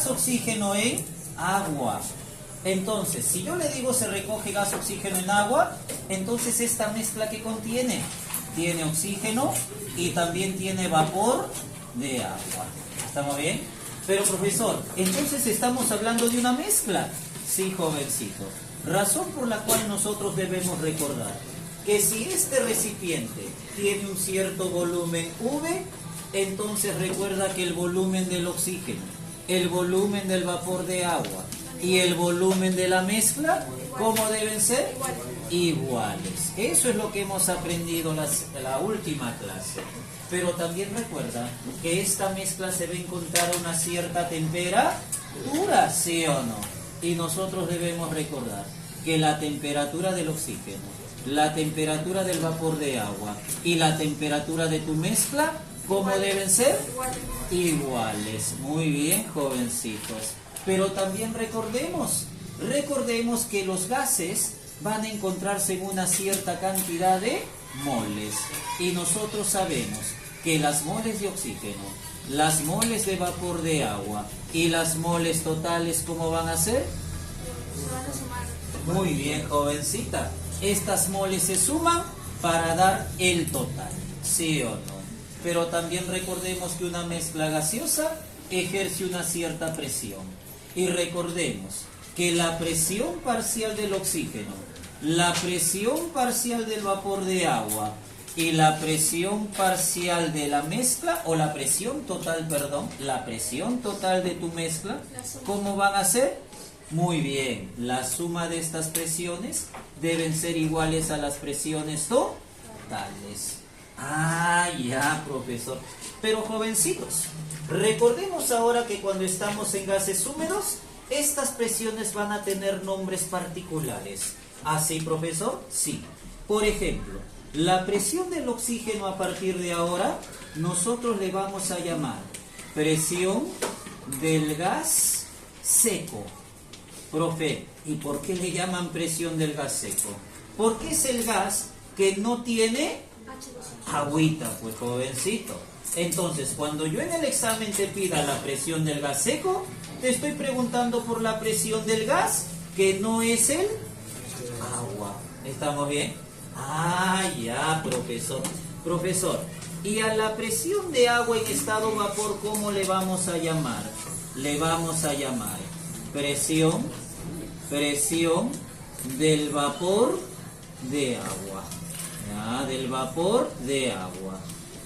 gas, oxígeno en agua. Entonces, si yo le digo se recoge gas, oxígeno en agua, entonces esta mezcla que contiene, tiene oxígeno y también tiene vapor de agua. ¿Estamos bien? Pero profesor, entonces estamos hablando de una mezcla. Sí, jovencito. Razón por la cual nosotros debemos recordar que si este recipiente tiene un cierto volumen V, entonces recuerda que el volumen del oxígeno, el volumen del vapor de agua y el volumen de la mezcla, ¿cómo deben ser? Iguales. Eso es lo que hemos aprendido la última clase. Pero también recuerda que esta mezcla se va a encontrar a una cierta temperatura, ¿sí o no? Y nosotros debemos recordar que la temperatura del oxígeno, la temperatura del vapor de agua y la temperatura de tu mezcla, ¿cómo deben ser? Iguales. Muy bien, jovencitos. Pero también recordemos que los gases van a encontrarse en una cierta cantidad de moles. Y nosotros sabemos que las moles de oxígeno, las moles de vapor de agua y las moles totales, ¿cómo van a ser? Se van a sumar. Muy bien, jovencita. Estas moles se suman para dar el total, ¿sí o no? Pero también recordemos que una mezcla gaseosa ejerce una cierta presión. Y recordemos que la presión parcial del oxígeno, la presión parcial del vapor de agua y la presión parcial de la mezcla, o la presión total, perdón, la presión total de tu mezcla, ¿cómo van a ser? Muy bien, la suma de estas presiones deben ser iguales a las presiones totales. Ah, ya, profesor. Pero jovencitos, recordemos ahora que cuando estamos en gases húmedos, estas presiones van a tener nombres particulares. ¿Así, profesor? Sí. Por ejemplo, la presión del oxígeno a partir de ahora, nosotros le vamos a llamar presión del gas seco. Profe, ¿y por qué le llaman presión del gas seco? Porque es el gas que no tiene agüita, pues jovencito. Entonces, cuando yo en el examen te pida la presión del gas seco, te estoy preguntando por la presión del gas que no es el agua. ¿Estamos bien? Ah, ya, profesor. Profesor, ¿y a la presión de agua en estado vapor cómo le vamos a llamar? Le vamos a llamar presión del vapor de agua. Ya, del vapor de agua.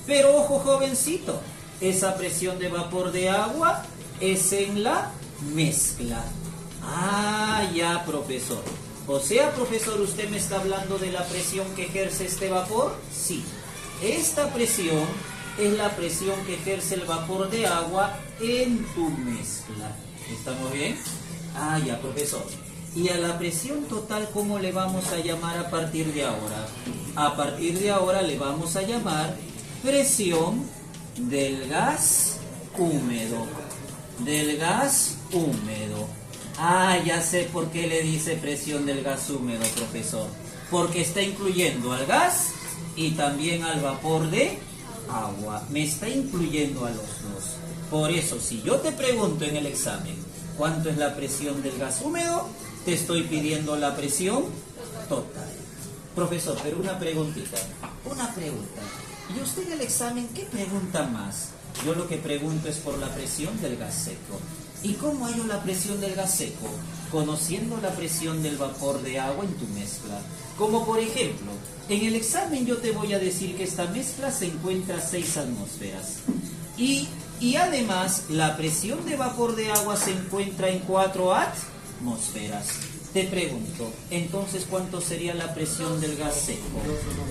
Pero ojo, jovencito, esa presión de vapor de agua es en la mezcla. Ah, ya, profesor. O sea, profesor, ¿usted me está hablando de la presión que ejerce este vapor? Sí. Esta presión es la presión que ejerce el vapor de agua en tu mezcla. ¿Estamos bien? Ah, ya, profesor. ¿Y a la presión total cómo le vamos a llamar a partir de ahora? A partir de ahora le vamos a llamar presión del gas húmedo. Del gas húmedo. Ah, ya sé por qué le dice presión del gas húmedo, profesor. Porque está incluyendo al gas y también al vapor de agua. Me está incluyendo a los dos. Por eso, si yo te pregunto en el examen cuánto es la presión del gas húmedo, te estoy pidiendo la presión total. Profesor, pero una preguntita. Una pregunta. ¿Y usted en el examen qué pregunta más? Yo lo que pregunto es por la presión del gas seco. ¿Y cómo hallo la presión del gas seco? Conociendo la presión del vapor de agua en tu mezcla. Como por ejemplo, en el examen yo te voy a decir que esta mezcla se encuentra a 6 atmósferas. Y además, la presión de vapor de agua se encuentra en 4 atmósferas. Te pregunto, entonces, ¿cuánto sería la presión del gas seco?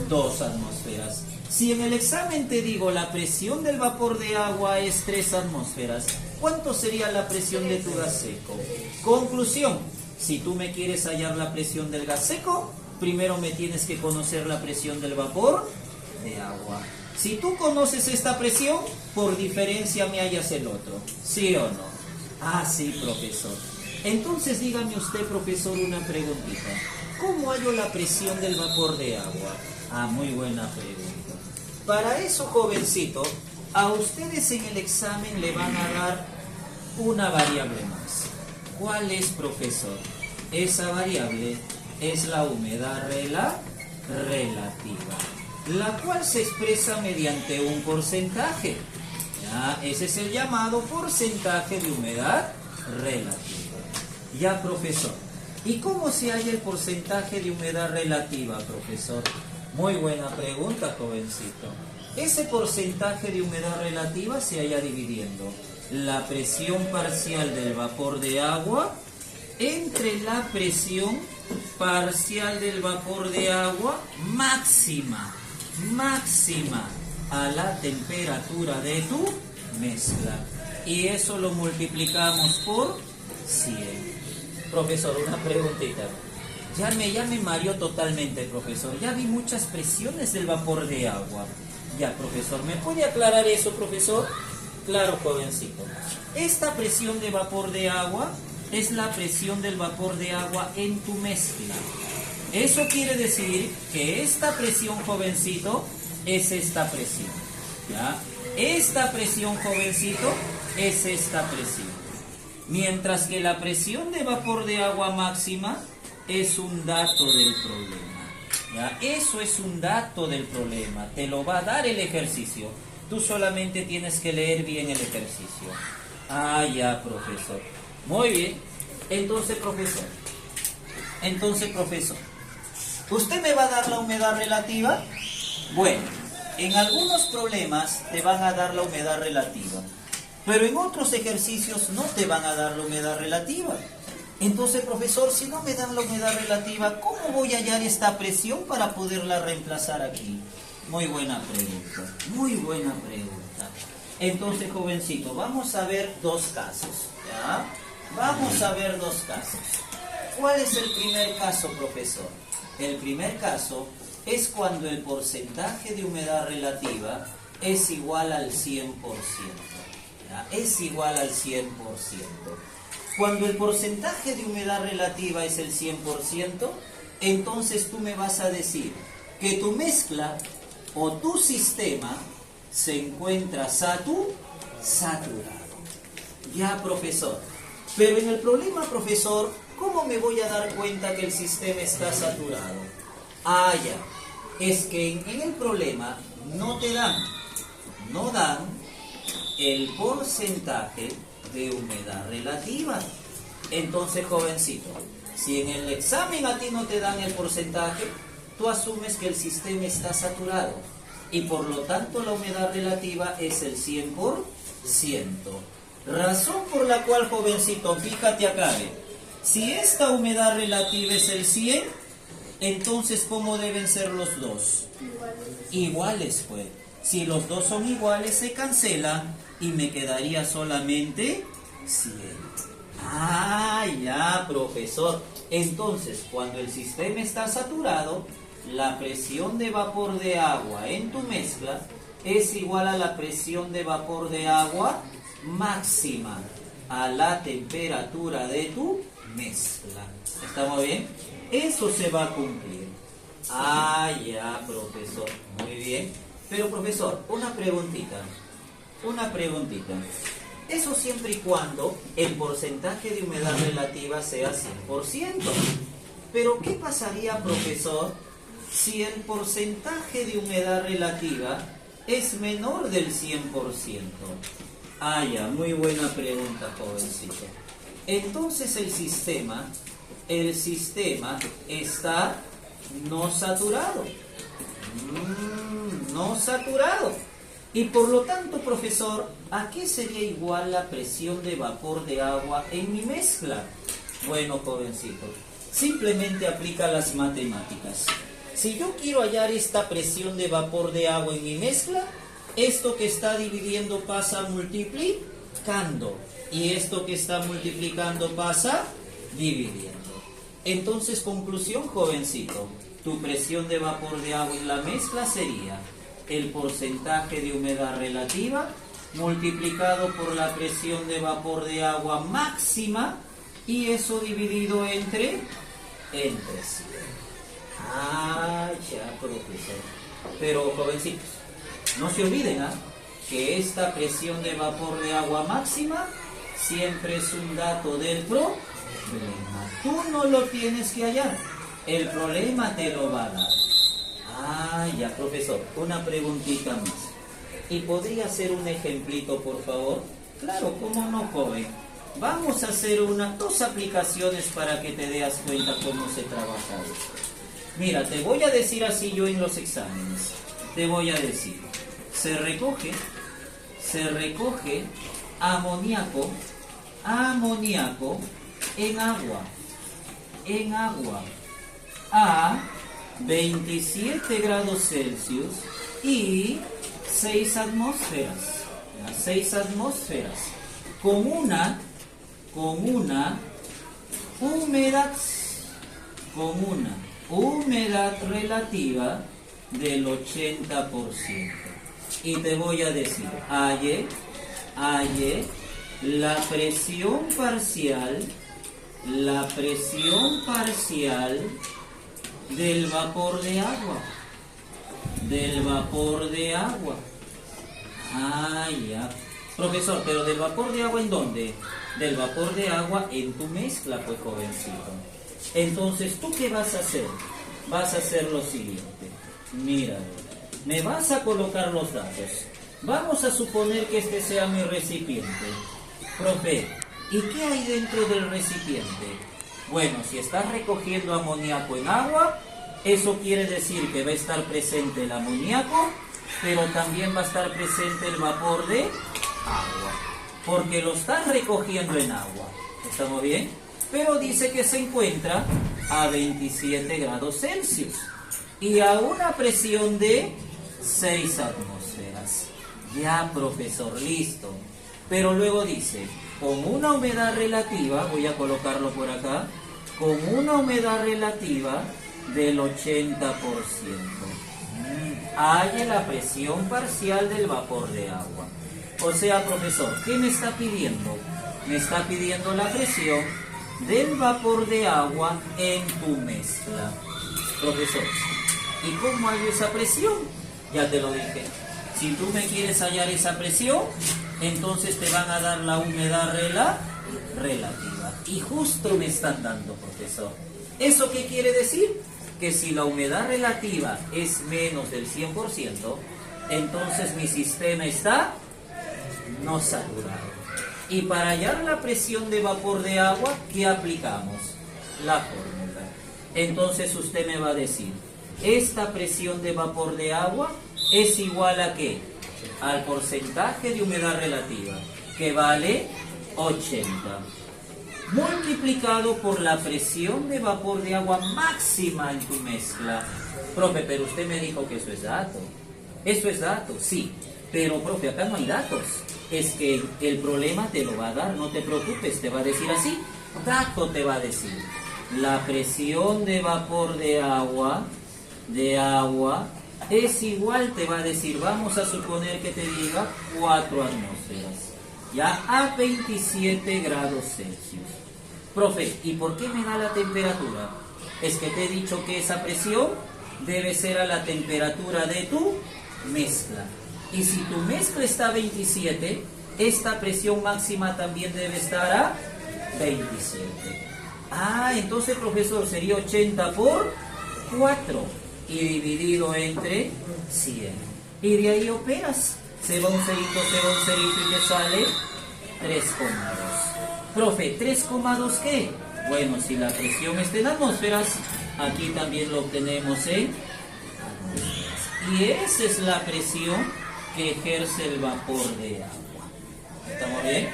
2 atmósferas. Si en el examen te digo la presión del vapor de agua es 3 atmósferas, ¿cuánto sería la presión de tu gas seco? Conclusión, si tú me quieres hallar la presión del gas seco, primero me tienes que conocer la presión del vapor de agua. Si tú conoces esta presión, por diferencia me hallas el otro. ¿Sí o no? Ah, sí, profesor. Entonces dígame usted, profesor, una preguntita. ¿Cómo hallo la presión del vapor de agua? Ah, muy buena pregunta. Para eso, jovencito, a ustedes en el examen le van a dar una variable más. ¿Cuál es, profesor? Esa variable es la humedad relativa, la cual se expresa mediante un porcentaje. Ya, ese es el llamado porcentaje de humedad relativa. Ya, profesor. ¿Y cómo se halla el porcentaje de humedad relativa, profesor? Muy buena pregunta, jovencito. Ese porcentaje de humedad relativa se halla dividiendo la presión parcial del vapor de agua entre la presión parcial del vapor de agua máxima a la temperatura de tu mezcla. Y eso lo multiplicamos por 100. Profesor, una preguntita. Ya me mareó totalmente, profesor. Ya vi muchas presiones del vapor de agua. Ya, profesor, ¿me puede aclarar eso, profesor? Claro, jovencito. Esta presión de vapor de agua es la presión del vapor de agua en tu mezcla. Eso quiere decir que esta presión, jovencito, es esta presión. ¿Ya? Esta presión, jovencito, es esta presión. Mientras que la presión de vapor de agua máxima es un dato del problema. ¿Ya? Eso es un dato del problema. Te lo va a dar el ejercicio. Tú solamente tienes que leer bien el ejercicio. Ah, ya, profesor. Muy bien. Entonces, profesor. ¿Usted me va a dar la humedad relativa? Bueno, en algunos problemas te van a dar la humedad relativa. Pero en otros ejercicios no te van a dar la humedad relativa. Entonces, profesor, si no me dan la humedad relativa, ¿cómo voy a hallar esta presión para poderla reemplazar aquí? Muy buena pregunta, muy buena pregunta. Entonces, jovencito, vamos a ver dos casos, ¿ya? Vamos a ver dos casos. ¿Cuál es el primer caso, profesor? El primer caso es cuando el porcentaje de humedad relativa es igual al 100%. ¿Ya? Es igual al 100%. Cuando el porcentaje de humedad relativa es el 100%, entonces tú me vas a decir que tu mezcla o tu sistema se encuentra saturado. Ya, profesor. Pero en el problema, profesor, ¿cómo me voy a dar cuenta que el sistema está saturado? Ah, ya. Es que en el problema no dan el porcentaje de humedad relativa. Entonces, jovencito, si en el examen a ti no te dan el porcentaje, tú asumes que el sistema está saturado y por lo tanto la humedad relativa es el 100%. Razón por la cual, jovencito, fíjate acá, si esta humedad relativa es el 100, entonces ¿cómo deben ser los dos? Iguales, pues. Si los dos son iguales, se cancelan y me quedaría solamente 100. Ah, ya, profesor. Entonces, cuando el sistema está saturado, la presión de vapor de agua en tu mezcla es igual a la presión de vapor de agua máxima a la temperatura de tu mezcla. ¿Estamos bien? Eso se va a cumplir. Ah, ya, profesor. Muy bien. Pero, profesor, una preguntita. Eso siempre y cuando el porcentaje de humedad relativa sea 100%. Pero, ¿qué pasaría, profesor, si el porcentaje de humedad relativa es menor del 100%? Ah, ya, muy buena pregunta, jovencito. Entonces el sistema está no saturado. No saturado. Y por lo tanto, profesor, ¿a qué sería igual la presión de vapor de agua en mi mezcla? Bueno, jovencito, simplemente aplica las matemáticas. Si yo quiero hallar esta presión de vapor de agua en mi mezcla, esto que está dividiendo pasa multiplicando. Y esto que está multiplicando pasa dividiendo. Entonces, conclusión, jovencito, tu presión de vapor de agua en la mezcla sería el porcentaje de humedad relativa multiplicado por la presión de vapor de agua máxima y eso dividido entre 100. Ah, ya, profesor. Pero, jovencitos, no se olviden que esta presión de vapor de agua máxima siempre es un dato del problema. Tú no lo tienes que hallar. El problema te lo va a dar. Ah, ya, profesor. Una preguntita más. ¿Y podría hacer un ejemplito, por favor? Claro, cómo no, joven. Vamos a hacer dos aplicaciones para que te des cuenta cómo se trabaja esto. Mira, te voy a decir así yo en los exámenes. Te voy a decir, se recoge amoníaco en agua a 27 grados Celsius y 6 atmósferas, ¿ya? 6 atmósferas, con una humedad relativa del 80%. Y te voy a decir, halle la presión parcial del vapor de agua. Ah, ya. Profesor, pero ¿del vapor de agua en dónde? Del vapor de agua en tu mezcla, pues, jovencito. Entonces, ¿tú qué vas a hacer? Vas a hacer lo siguiente. Mira, me vas a colocar los datos. Vamos a suponer que este sea mi recipiente. Profe, ¿y qué hay dentro del recipiente? Bueno, si estás recogiendo amoníaco en agua, eso quiere decir que va a estar presente el amoníaco, pero también va a estar presente el vapor de agua, porque lo estás recogiendo en agua. ¿Estamos bien? Pero dice que se encuentra a 27 grados Celsius y a una presión de 6 atmósferas. Ya, profesor, listo. Pero luego dice, con una humedad relativa, voy a colocarlo por acá, con una humedad relativa del 80%. Halle la presión parcial del vapor de agua. O sea, profesor, ¿qué me está pidiendo? Me está pidiendo la presión del vapor de agua en tu mezcla. Profesor, ¿y cómo hallo esa presión? Ya te lo dije. Si tú me quieres hallar esa presión, entonces te van a dar la humedad relativa. Y justo me están dando, profesor. ¿Eso qué quiere decir? Que si la humedad relativa es menos del 100%, entonces mi sistema está no saturado. Y para hallar la presión de vapor de agua, ¿qué aplicamos? La fórmula. Entonces usted me va a decir, esta presión de vapor de agua es igual a ¿qué? Al porcentaje de humedad relativa, que vale 80, multiplicado por la presión de vapor de agua máxima en tu mezcla. Profe, pero usted me dijo que eso es dato. Eso es dato, sí. Pero, profe, acá no hay datos. Es que el problema te lo va a dar, no te preocupes, te va a decir así. Dato te va a decir. La presión de vapor de agua es igual, te va a decir, vamos a suponer que te diga 4 atmósferas, ya a 27 grados Celsius. Profe, ¿y por qué me da la temperatura? Es que te he dicho que esa presión debe ser a la temperatura de tu mezcla. Y si tu mezcla está a 27, esta presión máxima también debe estar a 27. Ah, entonces, profesor, sería 80 por 4 y dividido entre 100. Y de ahí operas. Se va un cerito y te sale 3,2. Profe, ¿3,2 qué? Bueno, si la presión está en atmósferas, aquí también lo obtenemos en atmósferas. Y esa es la presión que ejerce el vapor de agua. ¿Estamos bien?